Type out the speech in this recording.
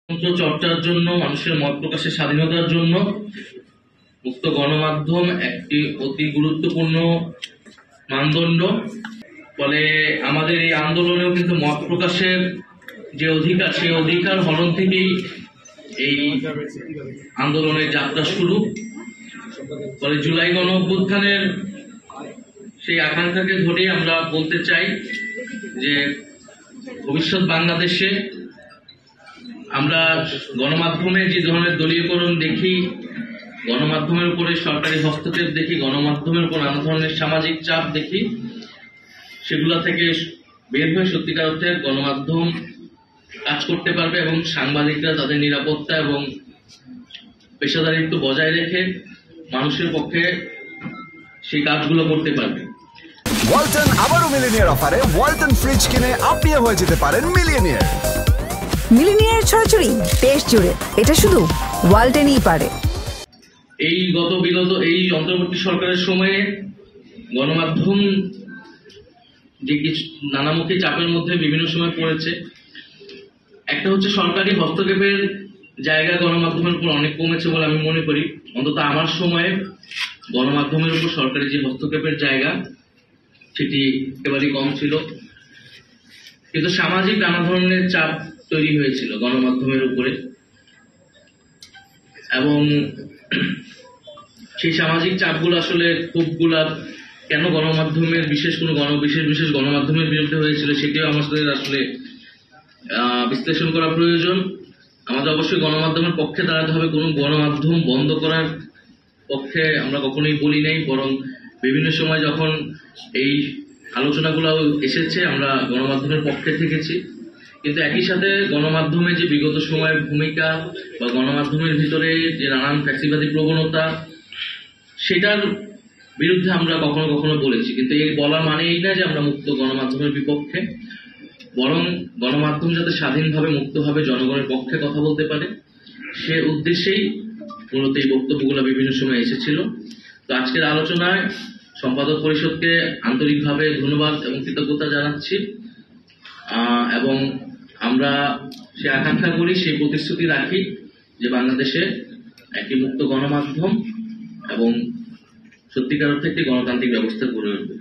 চর্চার জন্য, মানুষের মত প্রকাশের স্বাধীনতার জন্য মুক্ত গণমাধ্যম একটি অতি গুরুত্বপূর্ণ মানদণ্ড। ফলে আমাদের এই আন্দোলনেও কিন্তু মত প্রকাশের যে অধিকার, সেই অধিকার হরণ থেকেই এই আন্দোলনের যাত্রা শুরু। ফলে জুলাই গণ অভ্যুত্থানের সেই আকাঙ্ক্ষাকে ধরে আমরা বলতে চাই যে ভবিষ্যৎ বাংলাদেশে আমরা গণমাধ্যমে যে ধরনের দলীয়করণ দেখি, গণমাধ্যমের উপরে সরকারি হস্তক্ষেপ দেখি, গণমাধ্যমের উপর নানা ধরনের সামাজিক চাপ দেখি, সেগুলো থেকে বের হয়ে সত্যিকার অর্থে গণমাধ্যম কাজ করতে পারবে এবং সাংবাদিকরা তাদের নিরাপত্তা এবং পেশাদারিত্ব বজায় রেখে মানুষের পক্ষে সেই কাজগুলো করতে পারবে। ওয়ালটন আবারও মিলিনিয়ার অফারে ওয়ালটন ফ্রিজ কিনে আপনিও হয়ে যেতে পারেন মিলিয়নিয়ার। মিলিনিয়ার ছড়াছড়ি দেশ জুড়ে, এটা শুধু ওয়ালটনই পারে। এই বিগত এই অন্তর্বর্তী সরকারের সময়ে গণমাধ্যম যে কিছু নানামুখী চাপের মধ্যে বিভিন্ন সময় পড়েছে। একটা হচ্ছে সরকারি হস্তক্ষেপের জায়গা গণমাধ্যমের উপর অনেক কমেছে বলে আমি মনে করি। অন্তত আমার সময়ে গণমাধ্যমের উপর সরকারি যে হস্তক্ষেপের জায়গা সেটি একেবারেই কম ছিল, কিন্তু সামাজিক নানা ধরনের চাপ তৈরি হয়েছিল গণমাধ্যমের উপরে, এবং সেই সামাজিক চাপগুলো আসলে ক্ষোভগুলা কেন গণমাধ্যমের বিশেষ গণমাধ্যমের বিরুদ্ধে হয়েছিল সেটিও আমাদের আসলে বিশ্লেষণ করা প্রয়োজন। আমাদের অবশ্যই গণমাধ্যমের পক্ষে দাঁড়াতে হবে। কোনো গণমাধ্যম বন্ধ করার পক্ষে আমরা কখনোই বলি নাই, বরং বিভিন্ন সময় যখন এই আলোচনাগুলো এসেছে আমরা গণমাধ্যমের পক্ষে থেকেছি। কিন্তু একই সাথে গণমাধ্যমে যে বিগত সময়ের ভূমিকা বা গণমাধ্যমের ভিতরে যে নানান ফ্যাসিবাদী প্রবণতা, সেটার বিরুদ্ধে আমরা কখনো কখনো বলেছি। কিন্তু এই বলা মানে এই না যে আমরা মুক্ত গণমাধ্যমের বিপক্ষে, বরং গণমাধ্যম যাতে স্বাধীনভাবে মুক্তভাবে জনগণের পক্ষে কথা বলতে পারে সে উদ্দেশ্যেই মূলত এই বক্তব্যগুলো বিভিন্ন সময় এসেছিল। তো আজকের আলোচনায় সম্পাদক পরিষদকে আন্তরিকভাবে ধন্যবাদ এবং কৃতজ্ঞতা জানাচ্ছি, এবং আমরা সে আকাঙ্ক্ষা করি, সেই প্রতিশ্রুতি রাখি যে বাংলাদেশে একটি মুক্ত গণমাধ্যম এবং সত্যিকার অর্থে একটি গণতান্ত্রিক ব্যবস্থা গড়ে উঠবে।